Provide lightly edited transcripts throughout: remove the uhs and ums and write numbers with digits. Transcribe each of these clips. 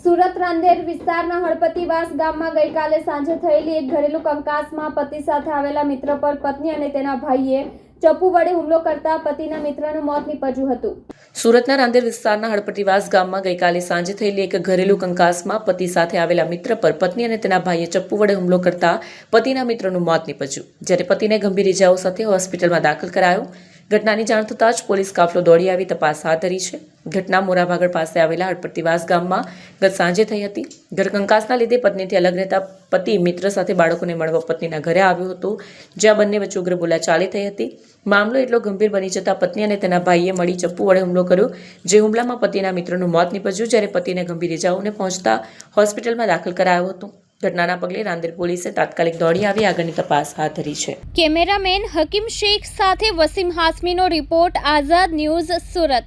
સુરત રાંદેર વિસ્તારના હળપતિવાસ ગામમાં ગઈકાલે સાંજે થયેલી એક ઘરેલુ કંકાસમાં પતિ સાથે આવેલા મિત્ર પર પત્ની અને તેના ભાઈએ ચપ્પુ વડે હુમલો કરતા પતિના મિત્રનું મોત નીપજ્યું હતું। સુરતના રાંદેર વિસ્તારના હળપતિવાસ ગામમાં ગઈકાલે સાંજે થયેલી એક ઘરેલુ કંકાસમાં પતિ સાથે આવેલા મિત્ર પર પત્ની અને તેના ભાઈએ ચપ્પુ વડે હુમલો કરતા પતિના મિત્રનું મોત નીપજ્યું, જ્યારે પતિને ગંભીર ઇજાઓ સાથે હોસ્પિટલમાં દાખલ કરાયો। ઘટનાની જાણ થતાં જ પોલીસ કાફલો દોડી આવી તપાસ હાથ ધરી છે। ઘટના મોરાભાગળ પાસે આવેલા હળપતિવાસ ગામમાં ગત સાંજે થઈ હતી। ઘર કંકાસના લીધે પત્નીથી અલગ રહેતા પતિ મિત્ર સાથે બાળકોને મળવા પત્નીના ઘરે આવ્યો હતો, જ્યાં બંને વચ્ચે ઉગ્ર બોલાચાલી થઈ હતી। મામલો એટલો ગંભીર બની જતા પત્ની અને તેના ભાઈએ મળી ચપ્પુ વડે હુમલો કર્યો, જે હુમલામાં પતિના મિત્રનું મોત નીપજ્યું, જ્યારે પતિને ગંભીર ઇજાઓને પહોંચતા હોસ્પિટલમાં દાખલ કરાયો હતો। ઘટનાના પગલે રાંદેર પોલીસે તાત્કાલિક દોડી આવી આગળની તપાસ હાથ ધરી છે। કેમેરામેન હકીમ શેખ સાથે વસીમ હાસમીનો રિપોર્ટ, આઝાદ ન્યૂઝ, સુરત।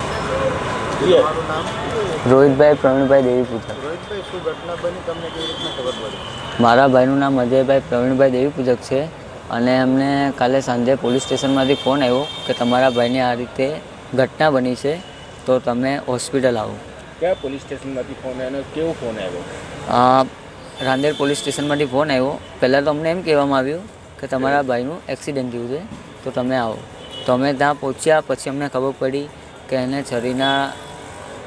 રોહિતભાઈ પ્રવીણભાઈ દેવી પૂજક। રોહિતભાઈ, શું ઘટના બની, તમને કેવી રીતના ખબર પડી? મારા ભાઈનું નામ અજયભાઈ પ્રવીણભાઈ દેવી પૂજક છે અને અમને કાલે સાંજે પોલીસ સ્ટેશનમાંથી ફોન આવ્યો કે તમારા ભાઈની આ રીતે ઘટના બની છે, તો તમે હોસ્પિટલ આવો। કયા પોલીસ સ્ટેશનમાંથી ફોન આવ્યો, કેવો ફોન આવ્યો? રાંદેર પોલીસ સ્ટેશનમાંથી ફોન આવ્યો। પહેલાં તો અમને એમ કહેવામાં આવ્યું કે તમારા ભાઈનું એક્સિડન્ટ થયું છે, તો તમે આવો। તો અમે ત્યાં પહોંચ્યા, પછી અમને ખબર પડી કે એને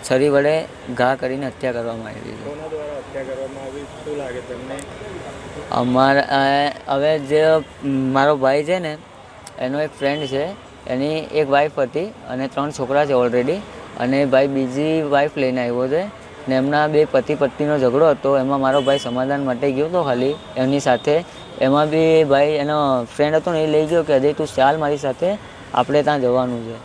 છરી વડે ઘા કરીને હત્યા કરવામાં આવી છે। કોના દ્વારા હત્યા કરવામાં આવી, શું લાગે તમને? હવે જે મારો ભાઈ છે ને, એનો એક ફ્રેન્ડ છે, એની એક વાઈફ હતી અને 3 છોકરા છે ઓલરેડી, અને ભાઈ બીજી વાઈફ લઈને આવ્યો છે ને એમના બે પતિ પત્નીનો ઝઘડો હતો। એમાં મારો ભાઈ સમાધાન માટે ગયો હતો ખાલી એમની સાથે, એમાં બી ભાઈ એનો ફ્રેન્ડ હતો ને એ લઈ ગયો કે અજય તું ચાલ મારી સાથે, આપણે ત્યાં જવાનું છે।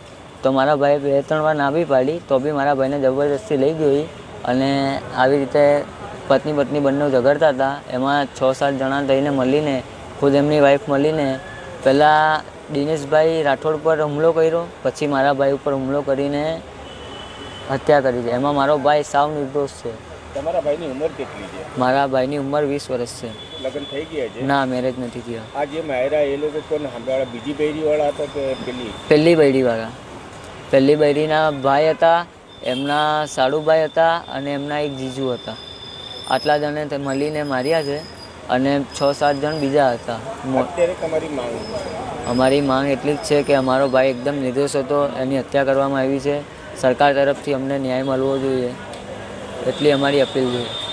તો મારા ભાઈએ 2-3 વાર ના બી પાડી, તો બી મારા ભાઈને જબરદસ્તી લઈ ગઈ અને આવી રીતે પત્ની બંને ઝઘડતા હતા। એમાં 6-7 જણા થઈને મળીને, ખુદ એમની વાઈફ મળીને પહેલાં દિનેશભાઈ રાઠોડ પર હુમલો કર્યો, પછી મારા ભાઈ ઉપર હુમલો કરીને હત્યા કરી છે। એમાં મારો ભાઈ સાવ નિર્દોષ છે। તમારા ભાઈની ઉંમર કેટલી છે? મારા ભાઈની ઉંમર 20 વર્ષ છે। લગ્ન થઈ ગયા છે? ના, મેરેજ નથી થયા। આ જે માયરા એ લોકો કોણ સાંભળ્યા, બીજી બૈરીવાળા હતા કે પહેલી બૈરીવાળા? પહેલી બૈરીના ભાઈ હતા, એમના સાડુભાઈ હતા અને એમના એક જીજુ હતા। આટલા જણે મળીને માર્યા છે અને 6-7 જણ બીજા હતા। અત્યારે તમારી માંગ? અમારી માંગ એટલી જ છે કે અમારો ભાઈ એકદમ નિર્દોષ હતો, એની હત્યા કરવામાં આવી છે। સરકાર તરફથી અમને ન્યાય મળવો જોઈએ, એટલી અમારી અપીલ છે।